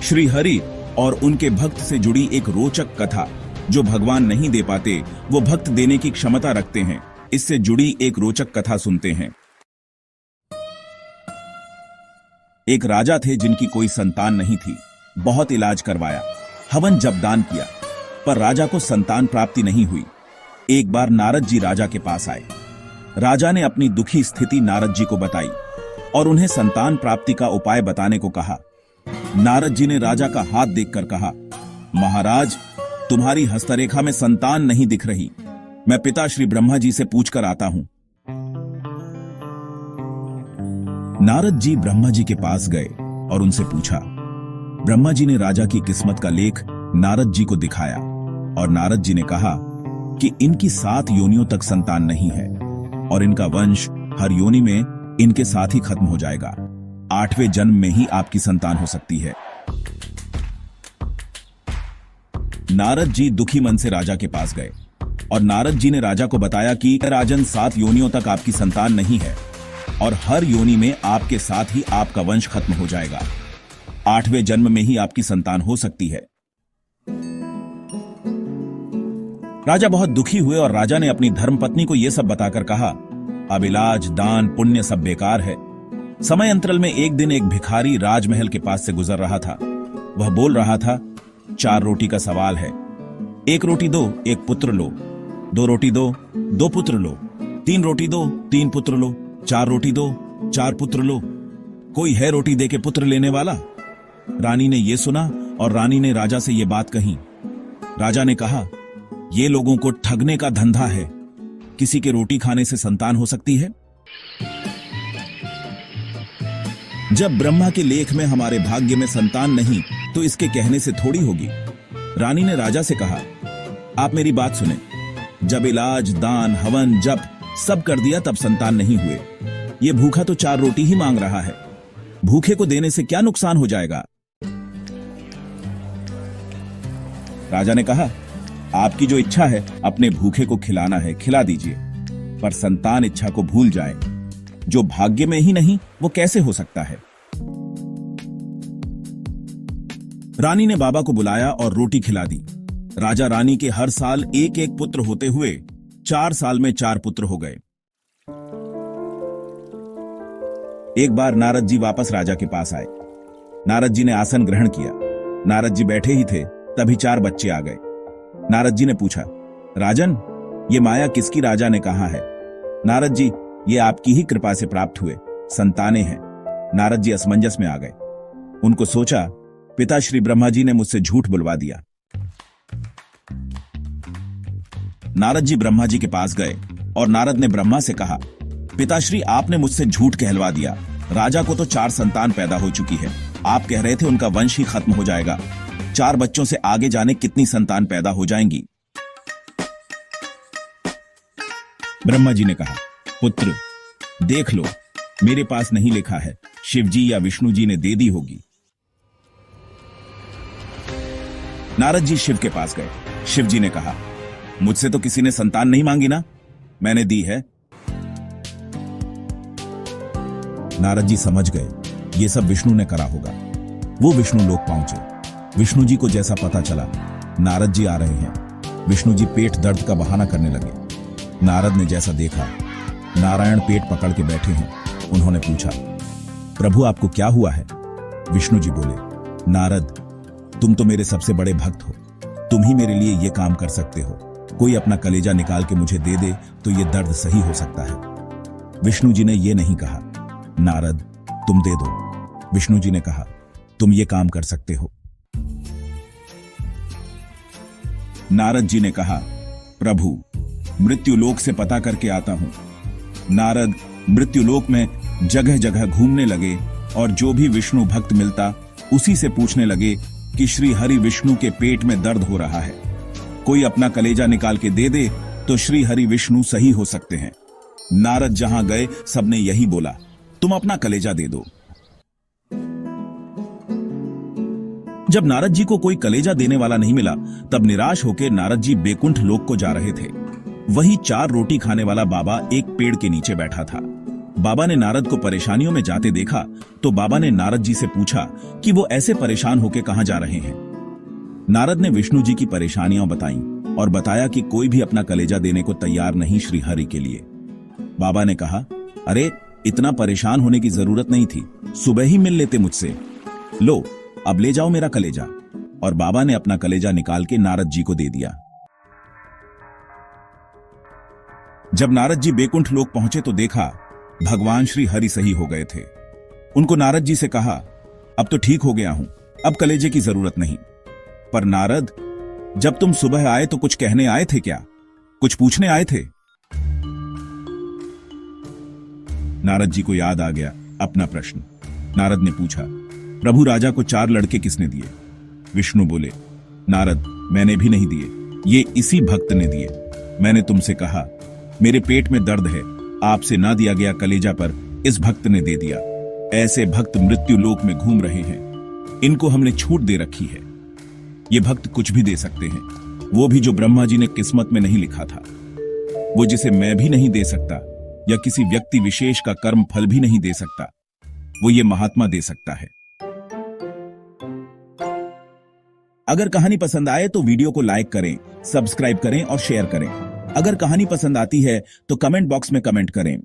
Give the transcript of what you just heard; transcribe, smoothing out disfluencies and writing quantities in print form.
श्री हरि और उनके भक्त से जुड़ी एक रोचक कथा। जो भगवान नहीं दे पाते वो भक्त देने की क्षमता रखते हैं। इससे जुड़ी एक रोचक कथा सुनते हैं। एक राजा थे जिनकी कोई संतान नहीं थी। बहुत इलाज करवाया, हवन जपदान किया, पर राजा को संतान प्राप्ति नहीं हुई। एक बार नारद जी राजा के पास आए। राजा ने अपनी दुखी स्थिति नारद जी को बताई और उन्हें संतान प्राप्ति का उपाय बताने को कहा। नारद जी ने राजा का हाथ देखकर कहा, महाराज, तुम्हारी हस्तरेखा में संतान नहीं दिख रही। मैं पिता श्री ब्रह्मा जी से पूछकर आता हूं। नारद जी ब्रह्मा जी के पास गए और उनसे पूछा। ब्रह्मा जी ने राजा की किस्मत का लेख नारद जी को दिखाया और नारद जी ने कहा कि इनकी 7 योनियों तक संतान नहीं है और इनका वंश हर योनि में इनके साथ ही खत्म हो जाएगा। 8वें जन्म में ही आपकी संतान हो सकती है। नारद जी दुखी मन से राजा के पास गए और नारद जी ने राजा को बताया कि राजन 7 योनियों तक आपकी संतान नहीं है और हर योनि में आपके साथ ही आपका वंश खत्म हो जाएगा। 8वें जन्म में ही आपकी संतान हो सकती है। राजा बहुत दुखी हुए और राजा ने अपनी धर्मपत्नी को यह सब बताकर कहा, अब इलाज, दान, पुण्य सब बेकार है। समय अंतराल में एक दिन एक भिखारी राजमहल के पास से गुजर रहा था। वह बोल रहा था, 4 रोटी का सवाल है। 1 रोटी दो, 1 पुत्र लो। 2 रोटी दो, 2 पुत्र लो। 3 रोटी दो, 3 पुत्र लो। 4 रोटी दो, 4 पुत्र लो। कोई है रोटी दे के पुत्र लेने वाला? रानी ने यह सुना और रानी ने राजा से यह बात कही। राजा ने कहा, ये लोगों को ठगने का धंधा है। किसी के रोटी खाने से संतान हो सकती है? जब ब्रह्मा के लेख में हमारे भाग्य में संतान नहीं तो इसके कहने से थोड़ी होगी। रानी ने राजा से कहा, आप मेरी बात सुने। जब इलाज, दान, हवन, जप सब कर दिया तब संतान नहीं हुए। ये भूखा तो 4 रोटी ही मांग रहा है। भूखे को देने से क्या नुकसान हो जाएगा? राजा ने कहा, आपकी जो इच्छा है अपने भूखे को खिलाना है, खिला दीजिए, पर संतान इच्छा को भूल जाए। जो भाग्य में ही नहीं वो कैसे हो सकता है? रानी ने बाबा को बुलाया और रोटी खिला दी। राजा रानी के हर साल 1-1 पुत्र होते हुए 4 साल में 4 पुत्र हो गए। एक बार नारद जी वापस राजा के पास आए। नारद जी ने आसन ग्रहण किया। नारद जी बैठे ही थे तभी 4 बच्चे आ गए। नारद जी ने पूछा, राजन, ये माया किसकी राजा ने कहा है? नारद जी, ये आपकी ही कृपा से प्राप्त हुए संतानें हैं। नारद जी असमंजस में आ गए। उनको सोचा, पिता श्री ब्रह्मा जी ने मुझसे झूठ बुलवा दिया। नारद जी ब्रह्मा जी के पास गए और नारद ने ब्रह्मा से कहा, पिताश्री, आपने मुझसे झूठ कहलवा दिया। राजा को तो 4 संतान पैदा हो चुकी है। आप कह रहे थे उनका वंश ही खत्म हो जाएगा। 4 बच्चों से आगे जाने कितनी संतान पैदा हो जाएंगी? ब्रह्मा जी ने कहा, पुत्र देख लो, मेरे पास नहीं लिखा है, शिवजी या विष्णु जी ने दे दी होगी। नारद जी शिव के पास गए। शिव जी ने कहा, मुझसे तो किसी ने संतान नहीं मांगी ना, मैंने दी है। नारद जी समझ गए ये सब विष्णु ने करा होगा। वो विष्णु लोक पहुंचे। विष्णु जी को जैसा पता चला नारद जी आ रहे हैं, विष्णु जी पेट दर्द का बहाना करने लगे। नारद ने जैसा देखा, नारायण पेट पकड़ के बैठे हैं। उन्होंने पूछा, प्रभु आपको क्या हुआ है? विष्णु जी बोले, नारद, तुम तो मेरे सबसे बड़े भक्त हो, तुम ही मेरे लिए ये काम कर सकते हो। कोई अपना कलेजा निकाल के मुझे दे दे तो ये दर्द सही हो सकता है। विष्णु जी ने ये नहीं कहा, नारद तुम दे दो। विष्णु जी ने कहा, तुम ये काम कर सकते हो। नारद जी ने कहा, प्रभु मृत्यु लोक से पता करके आता हूं। नारद मृत्यु लोक में जगह जगह घूमने लगे और जो भी विष्णु भक्त मिलता उसी से पूछने लगे कि श्री हरि विष्णु के पेट में दर्द हो रहा है, कोई अपना कलेजा निकाल के दे दे तो श्री हरि विष्णु सही हो सकते हैं। नारद जहां गए सबने यही बोला, तुम अपना कलेजा दे दो। जब नारद जी को कोई कलेजा देने वाला नहीं मिला तब निराश होकर नारद जी बैकुंठ लोक को जा रहे थे। वही 4 रोटी खाने वाला बाबा एक पेड़ के नीचे बैठा था। बाबा ने नारद को परेशानियों में जाते देखा तो बाबा ने नारद जी से पूछा कि वो ऐसे परेशान होकर कहां जा रहे हैं। नारद ने विष्णु जी की परेशानियां बताईं और बताया कि कोई भी अपना कलेजा देने को तैयार नहीं श्री हरि के लिए। बाबा ने कहा, अरे इतना परेशान होने की जरूरत नहीं थी, सुबह ही मिल लेते मुझसे। लो अब ले जाओ मेरा कलेजा। और बाबा ने अपना कलेजा निकाल के नारद जी को दे दिया। जब नारद जी बैकुंठ लोक पहुंचे तो देखा भगवान श्री हरि सही हो गए थे। उनको नारद जी से कहा, अब तो ठीक हो गया हूं, अब कलेजे की जरूरत नहीं। पर नारद, जब तुम सुबह आए तो कुछ कहने आए थे क्या? कुछ पूछने आए थे? नारद जी को याद आ गया अपना प्रश्न। नारद ने पूछा, प्रभु राजा को 4 लड़के किसने दिए? विष्णु बोले, नारद मैंने भी नहीं दिए, ये इसी भक्त ने दिए। मैंने तुमसे कहा मेरे पेट में दर्द है, आपसे ना दिया गया कलेजा पर इस भक्त ने दे दिया। ऐसे भक्त मृत्यु लोक में घूम रहे हैं, इनको हमने छूट दे रखी है। ये भक्त कुछ भी दे सकते हैं, वो भी जो ब्रह्मा जी ने किस्मत में नहीं लिखा था, वो जिसे मैं भी नहीं दे सकता या किसी व्यक्ति विशेष का कर्म फल भी नहीं दे सकता, वो ये महात्मा दे सकता है। अगर कहानी पसंद आए तो वीडियो को लाइक करें, सब्सक्राइब करें और शेयर करें। अगर कहानी पसंद आती है तो कमेंट बॉक्स में कमेंट करें।